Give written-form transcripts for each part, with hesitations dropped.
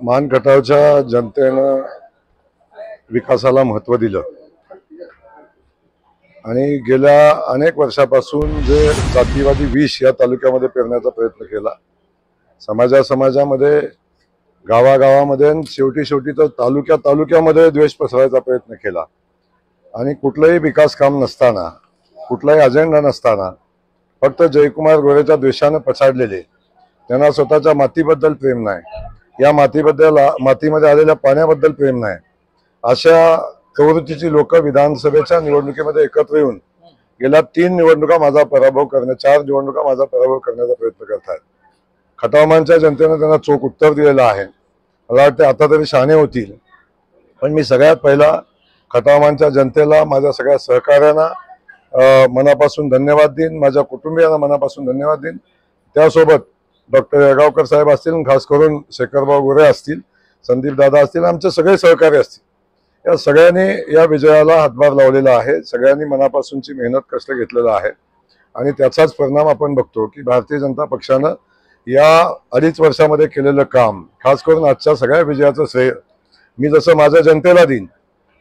मान खटावच्या जनतेनं विकासाला महत्त्व दिलं आणि गेल्या अनेक वर्षापासून जे जातीवादी विष या तालुक्यामध्ये पेरण्याचा प्रयत्न केला, समाजामध्ये, गावागावामध्ये, शेवटी तर तालुक्यामध्ये द्वेष पसरवायचा प्रयत्न केला आणि कुठलंही विकास काम नसताना, कुठलाही अजेंडा नसताना फक्त जयकुमार गोरेच्या द्वेषानं पछाडलेले, त्यांना स्वतःच्या मातीबद्दल प्रेम नाही, या मातीमध्ये आलेल्या पाण्याबद्दल प्रेम नाही, अशा प्रवृत्तीची लोक विधानसभेच्या निवडणुकीमध्ये एकत्र येऊन गेल्या 4 निवडणुका माझा पराभव करण्याचा प्रयत्न करत आहेत. खटावमानच्या जनतेनं त्यांना चोख उत्तर दिलेलं आहे. मला वाटतं आता तरी शहाणे होतील. पण मी सगळ्यात पहिला खटावमानच्या जनतेला, माझ्या सगळ्या सहकार्यांना मनापासून धन्यवाद देईन, माझ्या कुटुंबियांना मनापासून धन्यवाद देईन. त्यासोबत डॉक्टर येळगावकर साहेब असतील, खास करून शेखरभाऊ गोरे असतील, संदीप दादा असतील, आमचे सगळे सहकारी असतील, या सगळ्यांनी या विजयाला हातभार लावलेला आहे. सगळ्यांनी मनापासूनची मेहनत कष्ट घेतलेला आहे आणि त्याचाच परिणाम आपण बघतो की भारतीय जनता पक्षानं या 2.5 वर्षामध्ये केलेलं काम, खास करून आजच्या सगळ्या विजयाचं श्रेय मी जसं माझ्या जनतेला देईन,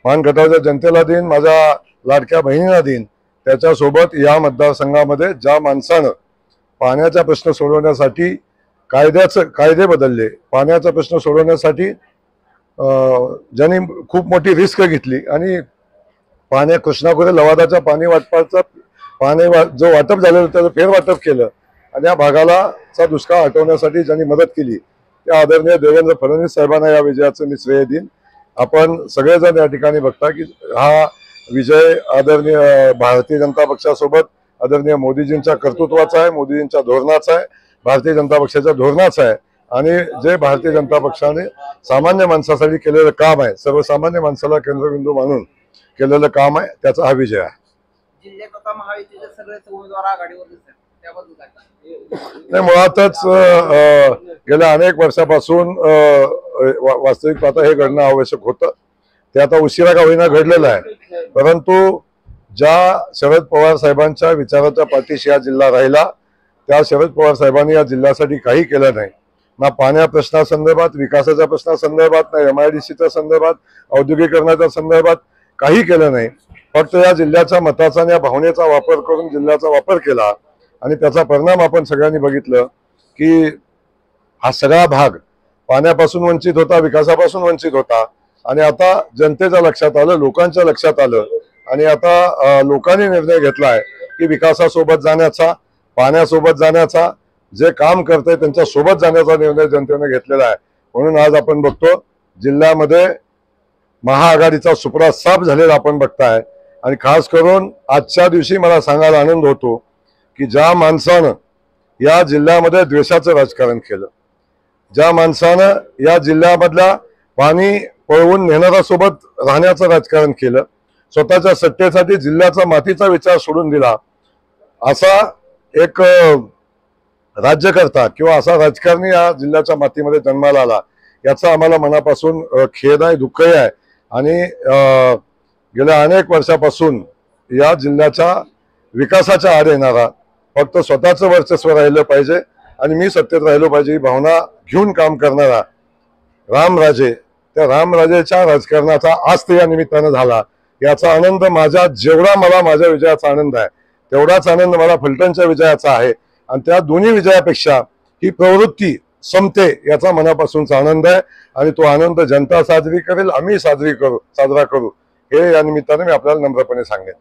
मान खटावच्या जनतेला देईन, माझ्या लाडक्या बहिणीला देईन. त्याच्यासोबत या मतदारसंघामध्ये ज्या माणसानं पाण्याचा प्रश्न सोडवण्यासाठी कायदे बदलले, पाण्याचा प्रश्न सोडवण्यासाठी ज्यांनी खूप मोठी रिस्क घेतली आणि कृष्णाखोरे लवादाच्या पाणी जो वाटप झालेलं त्याचं फेरवाटप केलं आणि या भागाला दुष्काळ हटवण्यासाठी ज्यांनी मदत केली, त्या आदरणीय देवेंद्र फडणवीस साहेबांना या विजयाचं मी श्रेय देईन. आपण सगळेजण या ठिकाणी बघता की हा विजय आदरणीय भारतीय जनता पक्षासोबत आदरणीय मोदीजींच्या कर्तृत्वाचा आहे, मोदीजींच्या धोरणाचा आहे, भारतीय जनता पक्षाच्या धोरणाचा आहे आणि जे भारतीय जनता पक्षाने सामान्य माणसासाठी केलेलं काम आहे, सर्वसामान्य माणसाला केंद्रबिंदू मानून केलेलं काम आहे, त्याचा हा विजय आहे. नाही, मुळातच गेल्या अनेक वर्षापासून वास्तविक पाहता हे घडणं आवश्यक होतं. ते आता उशिरा का होईना घडलेलं आहे. परंतु ज्या शरद पवार साहेबांच्या विचाराच्या पाठीशी हा जिल्हा राहिला, त्या शरद पवार साहेबांनी या जिल्ह्यासाठी काही केलं नाही. ना पाण्या प्रश्नासंदर्भात, विकासाच्या प्रश्नासंदर्भात, ना MIDCच्या संदर्भात, औद्योगिकरणाच्या संदर्भात काही केलं नाही. फक्त या जिल्ह्याच्या मताचा आणि या भावनेचा वापर करून जिल्ह्याचा वापर केला आणि त्याचा परिणाम आपण सगळ्यांनी बघितलं की हा सगळा भाग पाण्यापासून वंचित होता, विकासापासून वंचित होता आणि आता जनतेच्या लक्षात आलं, लोकांच्या लक्षात आलं आणि आता लोकांनी निर्णय घेतलाय की विकासासोबत जाण्याचा, पाण्यासोबत जाण्याचा, जे काम करतंय त्यांच्या सोबत जाण्याचा निर्णय जनतेने घेतलेला आहे. म्हणून आज आपण बघतो जिल्ह्यामध्ये महाआघाडीचा सुपडा साफ झालेला आपण बघताय आणि खास करून आजच्या दिवशी मला सांगायला आनंद होतो की ज्या माणसानं या जिल्ह्यामध्ये द्वेषाचं राजकारण केलं, ज्या माणसानं या जिल्ह्यामधल्या पाणी पळवून नेणाऱ्या सोबत राहण्याचं राजकारण केलं, स्वतःच्या सत्तेसाठी जिल्ह्याचा मातीचा विचार सोडून दिला, असा एक राज्यकर्ता किंवा असा राजकारणी या जिल्ह्याच्या मातीमध्ये जन्माला आला, याचा आम्हाला मनापासून खेद आहे, दुःखही आहे. आणि गेल्या अनेक वर्षापासून या जिल्ह्याच्या विकासाच्या आड येणारा, फक्त स्वतःचं वर्चस्व राहिलं पाहिजे आणि मी सत्तेत राहिलो पाहिजे ही भावना घेऊन काम करणारा रामराजे, त्या रामराजेच्या राजकारणाचा आज या निमित्तानं झाला, याचा आनंद जेवढा मला माझ्या विजयाचा आनंद आहे तेवढाच आनंद मला फलटणच्या विजयाचा आहे. आणि त्या दोन्ही विजयापेक्षा ही प्रवृत्ती संपते याचा मनापासूनचा आनंद आहे आणि तो आनंद जनता साजरी करेल, आम्ही साजरा करू हे या निमित्ताने मी आपल्याला नम्रपणे सांगेन.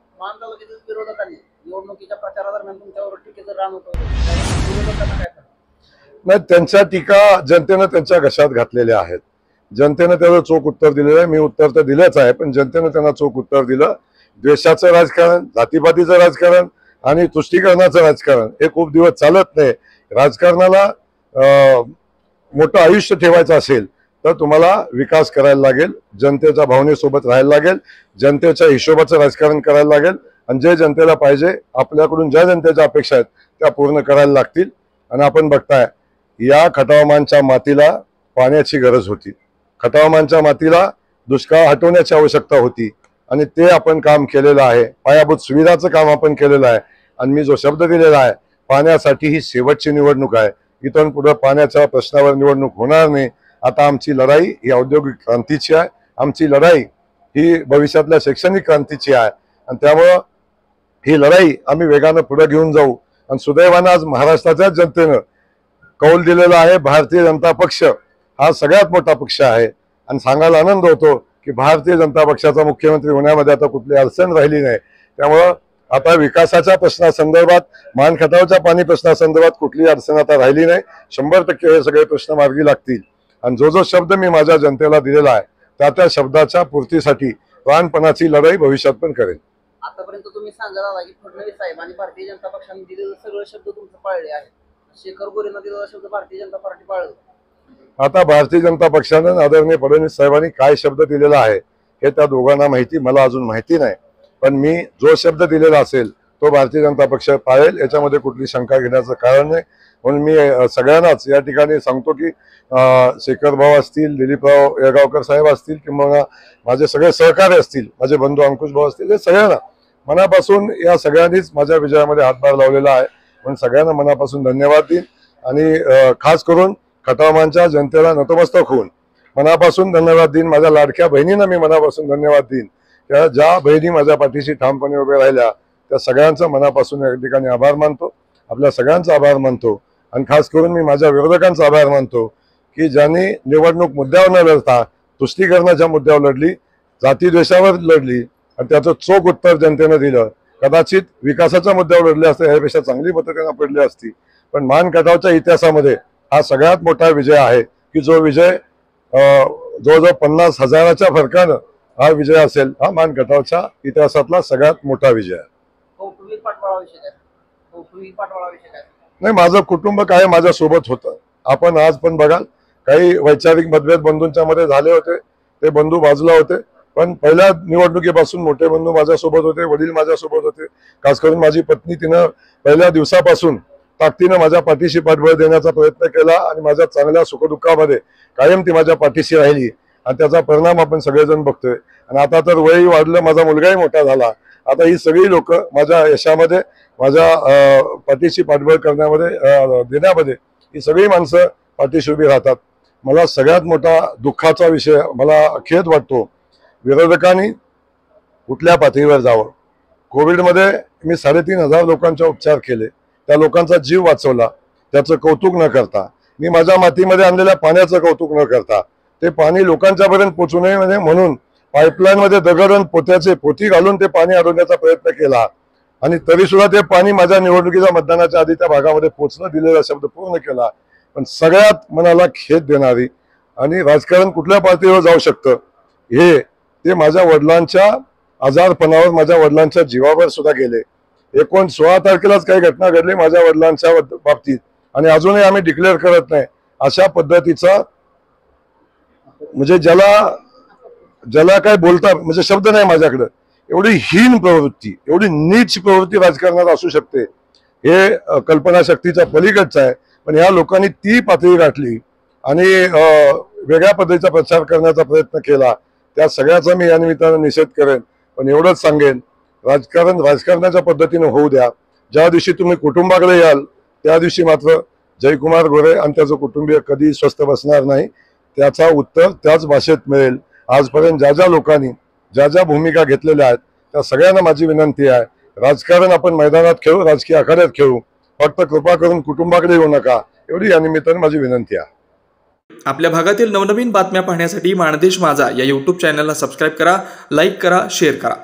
नाही, त्यांच्या टीका जनतेनं त्यांच्या घशात घातलेल्या आहेत. जनतेनं त्याचं चोख उत्तर दिलेलं आहे. मी उत्तर तर दिलंच आहे, पण जनतेनं त्यांना चोख उत्तर दिलं. द्वेषाचं राजकारण, जातीपातीचं राजकारण आणि तुष्टीकरणाचं राजकारण हे खूप दिवस चालत नाही. राजकारणाला मोठं आयुष्य ठेवायचं असेल तर तुम्हाला विकास करायला लागेल, जनतेच्या भावनेसोबत राहायला लागेल, जनतेच्या हिशोबाचं राजकारण करायला लागेल आणि जे जनतेला पाहिजे, आपल्याकडून ज्या जनतेच्या अपेक्षा आहेत त्या पूर्ण करायला लागतील. आणि आपण बघताय या खटावमानच्या मातीला पाण्याची गरज होती, खटावमानच्या मातीला दुष्काळ हटवण्याची आवश्यकता होती आणि ते आपण काम केलेलं आहे. पायाभूत सुविधाचं काम आपण केलेलं आहे आणि मी जो शब्द दिलेला आहे, पाण्यासाठी ही शेवटची निवडणूक आहे, इथून पुढे पाण्याच्या प्रश्नावर निवडणूक होणार नाही. आता आमची लढाई ही औद्योगिक क्रांतीची आहे, आमची लढाई ही भविष्यातल्या शैक्षणिक क्रांतीची आहे आणि त्यामुळं ही लढाई आम्ही वेगानं पुढे घेऊन जाऊ. आणि सुदैवानं आज महाराष्ट्राच्या जनतेनं कौल दिलेला आहे. भारतीय जनता पक्ष हा सगळ्यात मोठा पक्ष आहे आणि सांगायला आनंद होतो की भारतीय जनता पक्षाचा मुख्यमंत्री होण्यामध्ये आता कुठली अडचण राहिली नाही. त्यामुळं आता विकासाच्या प्रश्नासंदर्भात, मान खटावच्या पाणी प्रश्नासंदर्भात कुठली अडचण आता राहिली नाही. 100% हे सगळे प्रश्न मार्गी लागतील आणि जो शब्द मी माझ्या जनतेला दिलेला आहे त्या शब्दाच्या पूर्तीसाठी प्राणपणाची लढाई भविष्यात पण करेल. आतापर्यंत तुम्ही सांगायला आला की फडणवीस साहेब आणि भारतीय जनता पक्षाने दिलेले सगळे शब्द तुमचे पाळले आहेत. शेखर गोरेंना दिलेला शब्द भारतीय जनता पार्टी पाळलं. आता भारतीय जनता पक्षानं आदरणीय फडणवीस साहेबांनी काय शब्द दिलेला आहे हे त्या दोघांना माहिती, मला अजून माहिती नाही. पण मी जो शब्द दिलेला असेल तो भारतीय जनता पक्ष पाळेल, याच्यामध्ये कुठली शंका घेण्याचं कारण नाही. म्हणून मी सगळ्यांनाच या ठिकाणी सांगतो की शेखर भाऊ असतील, दिलीपराव येळगावकर साहेब असतील किंवा माझे सगळे सहकारी असतील, माझे बंधू अंकुश भाऊ असतील, हे सगळ्यांना मनापासून या सगळ्यांनीच माझ्या विजयामध्ये हातभार लावलेला आहे. म्हणून सगळ्यांना मनापासून धन्यवाद देईन आणि खास करून खटावमानच्या जनतेला नतमस्तक होऊन मनापासून धन्यवाद देईन. माझ्या लाडक्या बहिणींना मी मनापासून धन्यवाद देईन. त्या ज्या बहिणी माझ्या पाठीशी ठामपणे उभे राहिल्या त्या सगळ्यांचं मनापासून या ठिकाणी आभार मानतो, आपल्या सगळ्यांचा आभार मानतो. आणि खास करून मी माझ्या विरोधकांचा आभार मानतो की ज्यांनी निवडणूक मुद्द्यावर न लढता तुष्टीकरणाच्या मुद्द्यावर लढली, जातीद्वेषावर लढली आणि त्याचं चोख उत्तर जनतेनं दिलं. कदाचित विकासाच्या मुद्द्यावर लढले असते यापेक्षा चांगली मतं त्यांना पडली असती. पण मान खटावच्या इतिहासामध्ये हा सगळ्यात मोठा विजय आहे की जो विजय जवळजवळ 50,000च्या फरकानं हा विजय असेल. हा मान खटावच्या इतिहासातला सगळ्यात मोठा विजय आहे. कौटुंबिक पाठबळा विषय काय? नाही, माझं कुटुंब काय माझ्या सोबत होतं. आपण आज पण बघाल काही वैचारिक मतभेद बंधूंच्या मध्ये झाले होते, ते बंधू बाजूला होते. पण पहिल्या निवडणुकीपासून मोठे बंधू माझ्यासोबत होते, वडील माझ्यासोबत होते. खास करून माझी पत्नी, तिनं पहिल्या दिवसापासून ताकदीनं माझ्या पाठीशी पाठबळ देण्याचा प्रयत्न केला आणि माझ्या चांगल्या सुखदुःखामध्ये कायम ती माझ्या पाठीशी राहिली आणि त्याचा परिणाम आपण सगळेजण बघतोय. आणि आता तर वयही वाढलं, माझा मुलगाही मोठा झाला. आता ही सगळी लोक माझ्या यशामध्ये, माझ्या पाठीशी पाठबळ करण्यामध्ये, देण्यामध्ये ही सगळी माणसं पाठीशी उभी राहतात. मला सगळ्यात मोठा दुःखाचा विषय, मला खेद वाटतो, विरोधकांनी कुठल्या पातळीवर जावं. कोविडमध्ये मी 3,500 लोकांचे उपचार केले, त्या लोकांचा जीव वाचवला. त्याचं कौतुक न करता, मी माझ्या मातीमध्ये आणलेल्या पाण्याचं कौतुक न करता, ते पाणी लोकांच्यापर्यंत पोहोचू नये म्हणून पाईपलाईन मध्ये दगड आणि पोत्याचे पोती घालून ते पाणी अडवण्याचा प्रयत्न केला. आणि तरी सुद्धा ते पाणी माझ्या निवडणुकीच्या मतदानाच्या आधी त्या भागामध्ये पोहोचणं, दिलेला शब्द पूर्ण केला. पण सगळ्यात मनाला खेद देणारी आणि राजकारण कुठल्या पातळीवर जाऊ शकतं हे ते माझ्या वडिलांच्या आजारपणावर, माझ्या वडिलांच्या जीवावर सुद्धा गेले. 16 तारखेलाच काही घटना घडली माझ्या वडिलांच्या बाबतीत आणि अजूनही आम्ही डिक्लेअर करत नाही. अशा पद्धतीचा म्हणजे ज्याला काय बोलता म्हणजे शब्द नाही माझ्याकडे, एवढी हीन प्रवृत्ती, एवढी नीच प्रवृत्ती राजकारणात असू शकते हे कल्पनाशक्तीच्या पलीकडचं आहे. पण ह्या लोकांनी ती पातळी गाठली आणि वेगळ्या पद्धतीचा प्रचार करण्याचा प्रयत्न केला. त्या सगळ्याचा मी या निमित्तानं निषेध करेन. पण एवढंच सांगेन, राजकारण राजकारणाच्या पद्धतीने होऊ द्या. ज्या दिवशी तुम्ही कुटुंबाकडे याल त्या दिवशी मात्र जयकुमार गोरे आणि त्याचं कुटुंबीय कधी स्वस्थ बसणार नाही. त्याचा उत्तर त्याच भाषेत मिळेल. आजपर्यंत ज्या ज्या लोकांनी ज्या ज्या भूमिका घेतलेल्या आहेत त्या सगळ्यांना माझी विनंती आहे, राजकारण आपण मैदानात खेळू, राजकीय आखाड्यात खेळू, फक्त कृपा करून कुटुंबाकडे येऊ नका, एवढी या निमित्ताने माझी विनंती आहे. आपल्या भागातील नवनवीन बातम्या पाहण्यासाठी माणदेश माझा या YouTube चॅनलला सबस्क्राईब करा, लाईक करा, शेअर करा.